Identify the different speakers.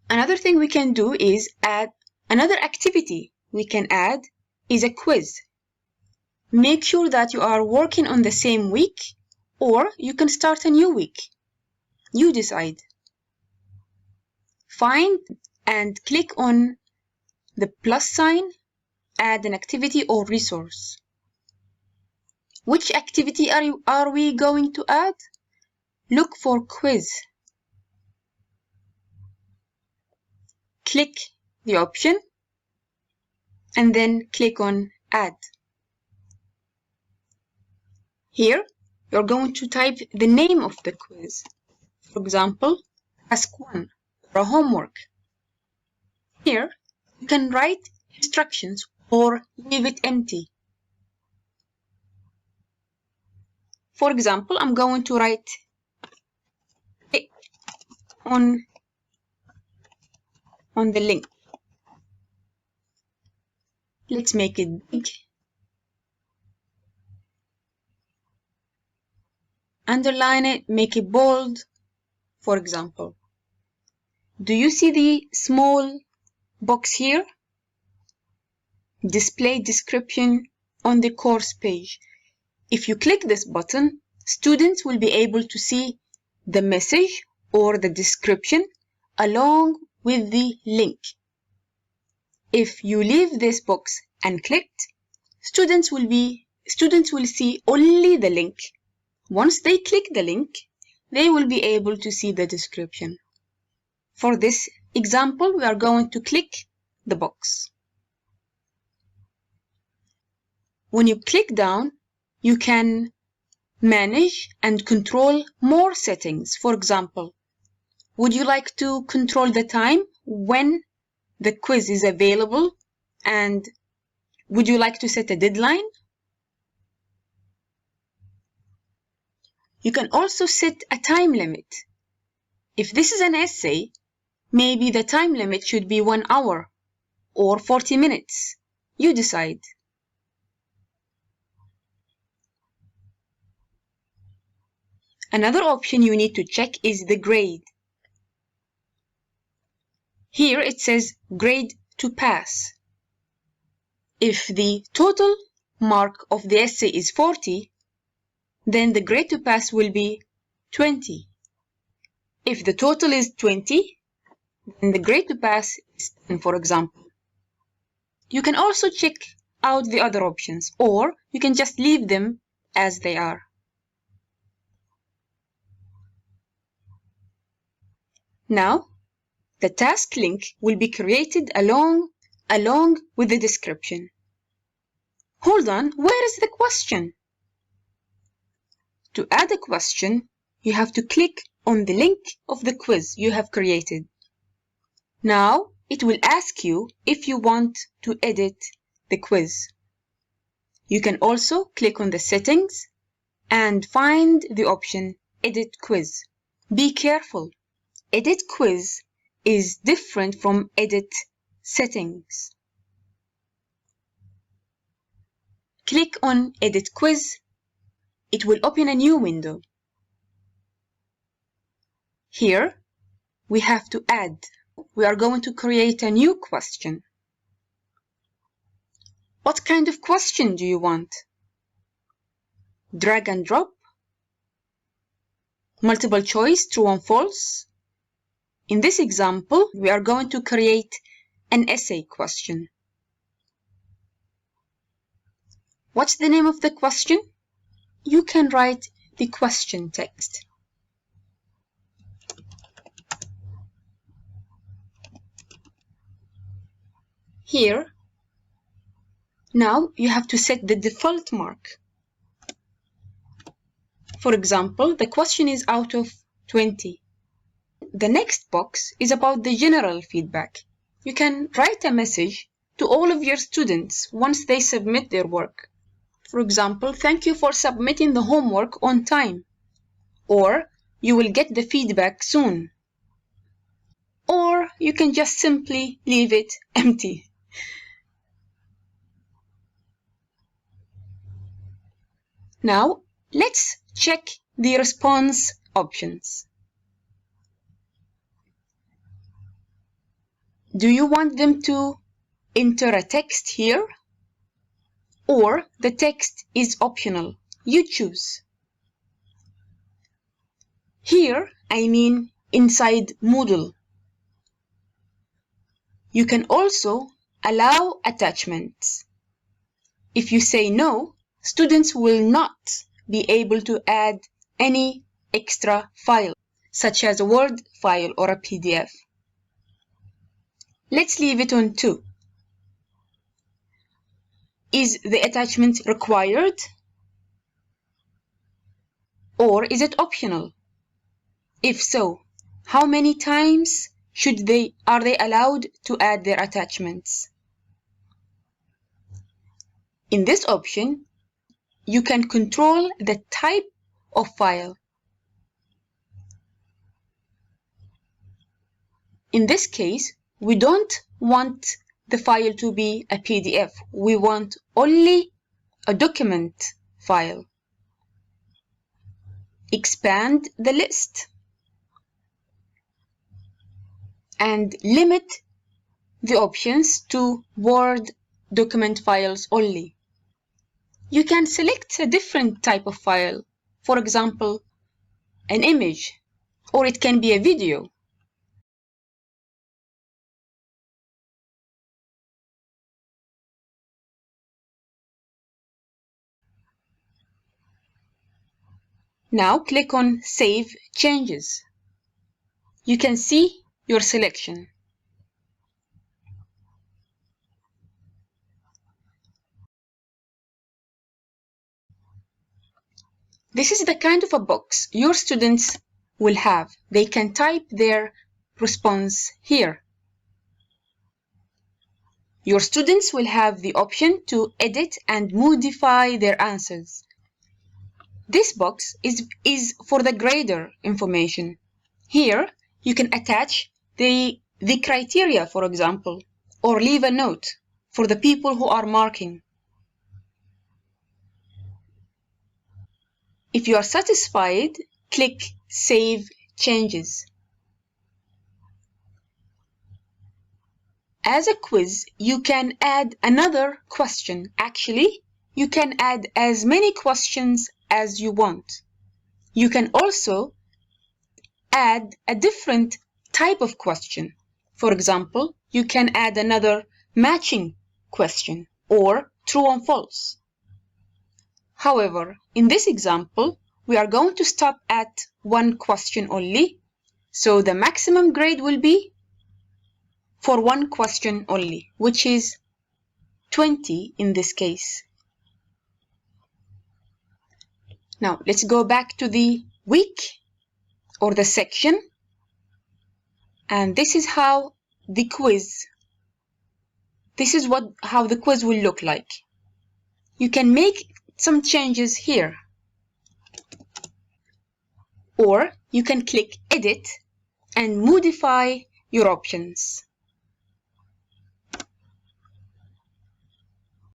Speaker 1: Another thing we can do is add another activity we can add is a quiz. Make sure that you are working on the same week, or you can start a new week. You decide. Find and click on the plus sign, add an activity or resource. Which activity are we going to add? Look for quiz. Click the option and then click on add. Here, you're going to type the name of the quiz. For example, task 1 or a homework. Here, you can write instructions or leave it empty. For example, I'm going to write click on the link. Let's make it big. Underline it, make it bold. For example, do you see the small box here? Display description on the course page. If you click this button, students will be able to see the message or the description along with the link. If you leave this box unclicked, students will see only the link. Once they click the link, they will be able to see the description. For this example, we are going to click the box. When you click down, you can manage and control more settings. For example, would you like to control the time when the quiz is available, and would you like to set a deadline? You can also set a time limit. If this is an essay, maybe the time limit should be 1 hour or 40 minutes. You decide. Another option you need to check is the grade. Here it says grade to pass. If the total mark of the essay is 40, then the grade to pass will be 20. If the total is 20, then the grade to pass is 10, for example. You can also check out the other options, or you can just leave them as they are. Now, the task link will be created along with the description. Hold on, where is the question? To add a question, you have to click on the link of the quiz you have created. Now, it will ask you if you want to edit the quiz. You can also click on the settings and find the option Edit Quiz. Be careful. Edit Quiz is different from Edit Settings. Click on Edit Quiz. It will open a new window. Here, we have to add. We are going to create a new question. What kind of question do you want? Drag and drop? Multiple choice, true and false? In this example, we are going to create an essay question. What's the name of the question? You can write the question text. Here, now you have to set the default mark. For example, the question is out of 20. The next box is about the general feedback. You can write a message to all of your students once they submit their work. For example, thank you for submitting the homework on time. Or, you will get the feedback soon. Or, you can just simply leave it empty. Now, let's check the response options. Do you want them to enter a text here? Or the text is optional? You choose. Here, I mean inside Moodle. You can also allow attachments. If you say no, students will not be able to add any extra file, such as a Word file or a PDF. Let's leave it on 2. Is the attachment required? Or is it optional? If so, how many times are they allowed to add their attachments? In this option, you can control the type of file. In this case, we don't want the file to be a PDF. We want only a document file. Expand the list and limit the options to Word document files only. You can select a different type of file, for example, an image, or it can be a video. Now click on Save Changes. You can see your selection. This is the kind of a box your students will have. They can type their response here. Your students will have the option to edit and modify their answers. This box is for the grader information. Here, you can attach the criteria, for example, or leave a note for the people who are marking. If you are satisfied, click Save Changes. As a quiz, you can add another question. Actually, you can add as many questions as you want. You can also add a different type of question. For example, you can add another matching question or true and false. However, in this example, we are going to stop at one question only, so the maximum grade will be for one question only, which is 20 in this case. Now, let's go back to the week or the section, and this is how the quiz will look like. You can make some changes here, or you can click Edit and modify your options.